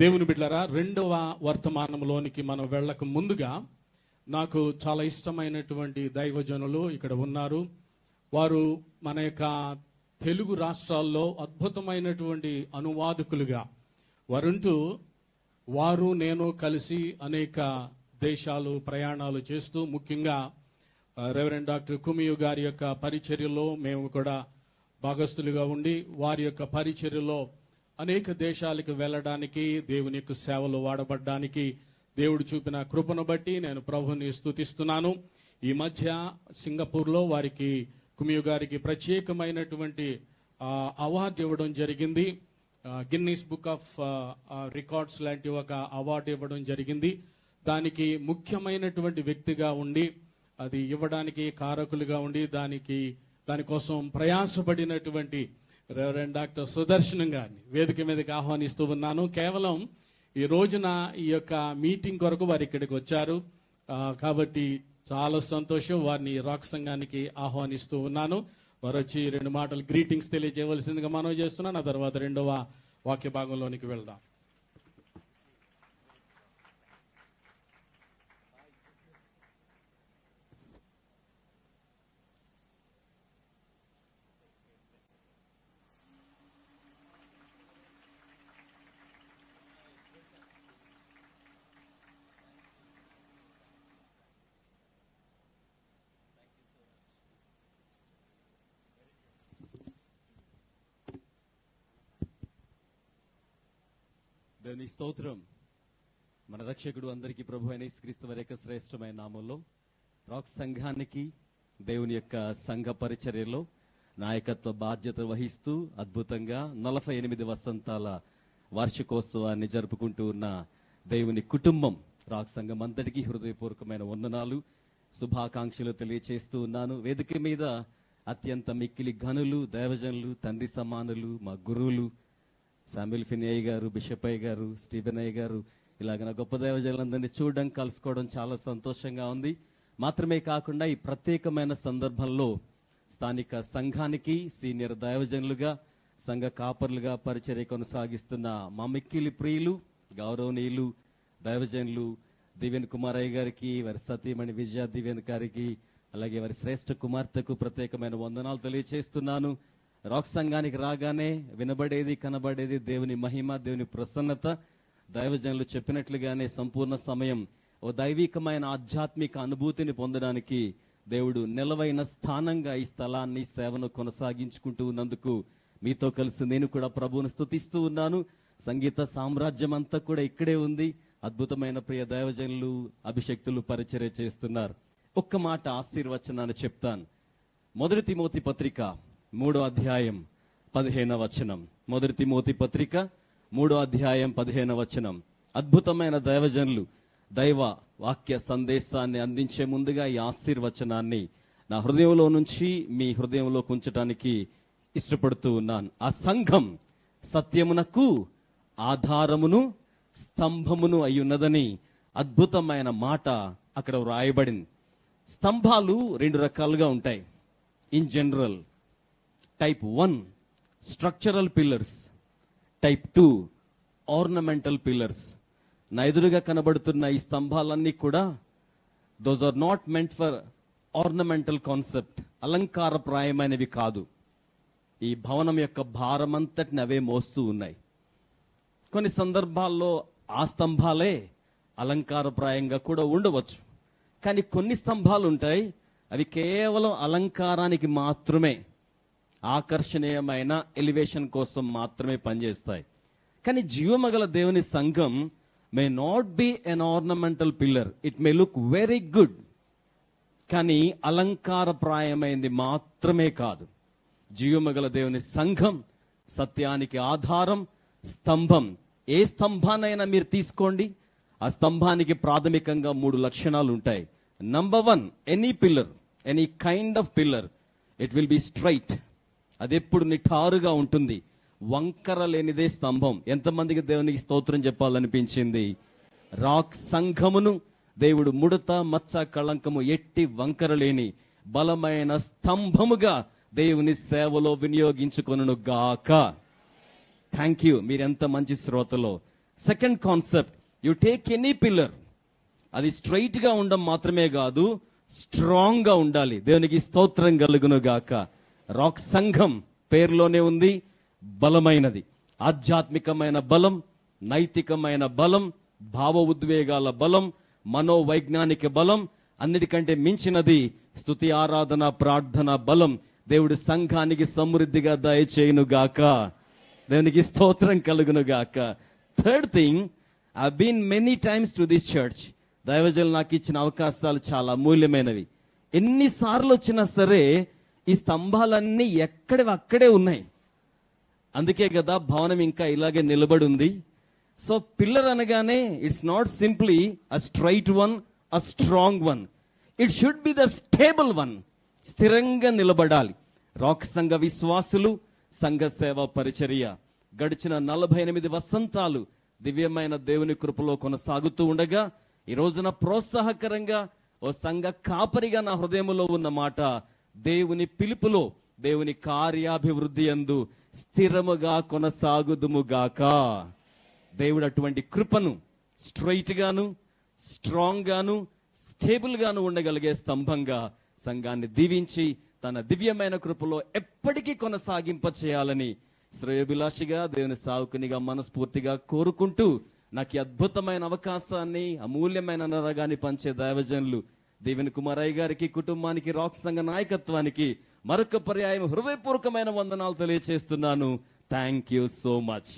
దేవుని బిడ్డలారా, రెండవ వర్తమానంలోనికి మనం వెళ్ళక ముందుగా నాకు చాలా ఇష్టమైనటువంటి దైవజనులు ఇక్కడ ఉన్నారు. వారు మన యొక్క తెలుగు రాష్ట్రాల్లో అద్భుతమైనటువంటి అనువాదకులుగా వారుంటూ వారు నేను కలిసి అనేక దేశాలు ప్రయాణాలు చేస్తూ, ముఖ్యంగా రెవరెండ్ డాక్టర్ కుమియు గారి యొక్క పరిచర్యలో మేము కూడా భాగస్థులుగా ఉండి వారి యొక్క పరిచర్యలో అనేక దేశాలకు వెళ్ళడానికి, దేవుని యొక్క సేవలు వాడబడ్డానికి దేవుడు చూపిన కృపను బట్టి నేను ప్రభుని స్తుతిస్తున్నాను. ఈ మధ్య సింగపూర్లో వారికి కుమియు గారికి ప్రత్యేకమైనటువంటి అవార్డు ఇవ్వడం జరిగింది. గిన్నీస్ బుక్ ఆఫ్ రికార్డ్స్ లాంటి ఒక అవార్డు ఇవ్వడం జరిగింది. దానికి ముఖ్యమైనటువంటి వ్యక్తిగా ఉండి, అది ఇవ్వడానికి కారకులుగా ఉండి దానికోసం ప్రయాసపడినటువంటి రెవరెండ్ డాక్టర్ సుదర్శనం గారిని వేదిక మీదకి ఆహ్వానిస్తూ ఉన్నాను. కేవలం ఈ రోజున ఈ యొక్క మీటింగ్ కొరకు వారు ఇక్కడికి వచ్చారు కాబట్టి చాలా సంతోషం. వారిని రాక్ సంఘానికి ఆహ్వానిస్తూ ఉన్నాను. వారు వచ్చి 2 మాటలు గ్రీటింగ్స్ తెలియజేయవలసిందిగా మనవి చేస్తున్నాను. ఆ తర్వాత రెండవ వాక్య భాగంలోనికి వెళ్దాం. దేవుని స్తోత్రం. మన రక్షకుడు అందరికీ ప్రభు అయిన యేసుక్రీస్తు వారి యొక్క శ్రేష్టమైన నామంలో రాక్ సంఘానికి దేవుని యొక్క సంఘ పరిచర్యలో నాయకత్వ బాధ్యత వహిస్తూ అద్భుతంగా 48 వసంతాల వార్షికోత్సవాన్ని జరుపుకుంటూ ఉన్న దేవుని కుటుంబం రాక్ సంఘం అంతటికీ హృదయపూర్వకమైన వందనాలు, శుభాకాంక్షలు తెలియచేస్తూ ఉన్నాను. వేదిక మీద అత్యంత మిక్కిలి ఘనులు, దైవజనులు, తండ్రి సమానులు, మా గురువులు శామ్యుల్ ఫినీ అయ్య గారు, బిషప్ అయ్య గారు, స్టీఫెన్ అయ్య గారు, ఇలాగ గొప్ప దైవజనులందరినీ చూడడం, కలుసుకోవడం చాలా సంతోషంగా ఉంది. మాత్రమే కాకుండా ఈ ప్రత్యేకమైన సందర్భంలో స్థానిక సంఘానికి సీనియర్ దైవజనులుగా, సంఘ కాపర్లుగా పరిచర్య కొనసాగిస్తున్న మా మిక్కిలి ప్రియులు, గౌరవనీయులు దైవజనులు దివ్యన్ కుమార్ అయ్య గారికి, వారి సతీమణి విజయ దివ్యన్ గారికి, అలాగే వారి శ్రేష్ఠ కుమార్తెకు ప్రత్యేకమైన వందనాలు తెలియజేస్తున్నాను. రాక్ సంఘానికి రాగానే వినబడేది, కనబడేది దేవుని మహిమ, దేవుని ప్రసన్నత. దైవజనులు చెప్పినట్లుగానే సంపూర్ణ సమయం ఓ దైవికమైన ఆధ్యాత్మిక అనుభూతిని పొందడానికి దేవుడు నిలవైన స్థానంగా ఈ స్థలాన్ని, సేవను కొనసాగించుకుంటూ ఉన్నందుకు మీతో కలిసి నేను కూడా ప్రభువును స్తుతిస్తూ ఉన్నాను. సంగీత సామ్రాజ్యం అంతా కూడా ఇక్కడే ఉంది. అద్భుతమైన ప్రియ దైవజనులు, అభిషక్తులు పరిచర్య చేస్తున్నారు. ఒక్క మాట ఆశీర్వచనాన్ని చెప్తాను. 1 తిమోతి పత్రిక 3వ అధ్యాయం 15వ వచనం. 1 తిమోతి పత్రిక 3వ అధ్యాయం 15వ వచనం. అద్భుతమైన దైవజనులు దైవ వాక్య సందేశాన్ని అందించే ముందుగా ఈ ఆశీర్వచనాన్ని నా హృదయంలో నుంచి మీ హృదయంలోకి ఉంచడానికి ఇష్టపడుతూ ఉన్నాను. ఆ సంఘం సత్యమునకు ఆధారమును స్తంభమును అయ్యున్నదని అద్భుతమైన మాట అక్కడ వ్రాయబడింది. స్తంభాలు 2 రకాలుగా ఉంటాయి. In general, type 1 structural pillars, type 2 ornamental pillars. నా ఎదురుగా కనబడుతున్న ఈ స్తంభాలన్నీ కూడా those are not meant for ornamental concept, అలంకారప్రాయమైనవి కాదు. ఈ భవనం యొక్క భారమంతటిని అవే మోస్తూ ఉన్నాయి. కొన్ని సందర్భాల్లో ఆ స్తంభాలే అలంకారప్రాయంగా కూడా ఉండవచ్చు. కానీ కొన్ని స్తంభాలు ఉంటాయి, అవి కేవలం అలంకారానికి మాత్రమే, ఆకర్షణీయమైన ఎలివేషన్ కోసం మాత్రమే పనిచేస్తాయి. కానీ జీవమగల దేవుని సంఘం may not be an ornamental pillar, it may look very good, కానీ అలంకారప్రాయమైంది మాత్రమే కాదు. జీవమగల దేవుని సంఘం సత్యానికి ఆధారం, స్తంభం. ఏ స్తంభానైనా మీరు తీసుకోండి, ఆ స్తంభానికి ప్రాథమికంగా 3 లక్షణాలు ఉంటాయి. Number 1, any pillar, any kind of pillar, it will be straight. అది ఎప్పుడు నిఠారుగా ఉంటుంది, వంకర లేనిదే స్తంభం. ఎంతమందికి దేవునికి స్తోత్రం చెప్పాలనిపించింది? రాక్ సంఘమును దేవుడు ముడత, మచ్చ, కళంకము ఎట్టి వంకర లేని బలమైన స్తంభముగా దేవుని సేవలో వినియోగించుకొనును గాక. Thank you. మీరెంత మంచి శ్రోతలో second concept, you take any pillar, అది స్ట్రైట్ గా ఉండడం మాత్రమే కాదు, స్ట్రాంగ్ గా ఉండాలి. దేవునికి స్తోత్రం కలుగును గాక. రాక్ సంఘం పేరులోనే ఉంది, బలమైనది. ఆధ్యాత్మికమైన బలం, నైతికమైన బలం, భావ ఉద్వేగాల బలం, మనోవైజ్ఞానిక బలం, అన్నిటికంటే మించినది స్తుతి ఆరాధన ప్రార్థన బలం దేవుడి సంఘానికి సమృద్ధిగా దయచేయును గాక. దేవునికి స్తోత్రం కలుగును గాక. Third thing, I been many times to this church. దైవజనులు నాకు ఇచ్చిన అవకాశాలు చాలా అమూల్యమైనవి. ఎన్నిసార్లు వచ్చినా సరే ఈ స్తంభాలన్నీ ఎక్కడివి అక్కడే ఉన్నాయి. అందుకే కదా భవనం ఇంకా ఇలాగే నిలబడి ఉంది. సో పిల్లర్ అనగానే it's not simply a straight one, a strong one. It should be the stable one. స్థిరంగా నిలబడాలి. రాక్ సంఘ విశ్వాసులు, సంఘ సేవ పరిచర్య గడిచిన 48 వసంతాలు దివ్యమైన దేవుని కృపలో కొనసాగుతూ ఉండగా, ఈ రోజున ప్రోత్సాహకరంగా ఓ సంఘ కాపరిగా నా హృదయంలో ఉన్న మాట, దేవుని పిలుపులో దేవుని కార్యాభివృద్ధి యందు స్థిరముగా కొనసాగుదుముగాక. దేవుడు అటువంటి కృపను స్ట్రైట్ గాను, స్ట్రాంగ్ గాను, స్టేబుల్ గాను ఉండగలిగే స్తంభంగా సంఘాన్ని దీవించి తన దివ్యమైన కృపలో ఎప్పటికీ కొనసాగింప చేయాలని శ్రేయోభిలాషిగా దేవుని సావుకునిగా మనస్ఫూర్తిగా కోరుకుంటూ, నాకు ఈ అద్భుతమైన అవకాశాన్ని, అమూల్యమైన నరగాన్ని పంచే దైవజనులు దేవుని కుమారయ్య గారికి, కుటుంబానికి, రాక్ సంఘ నాయకత్వానికి మరొక పర్యాయం హృదయపూర్వకమైన వందనాలు తెలియజేస్తున్నాను. Thank you so much.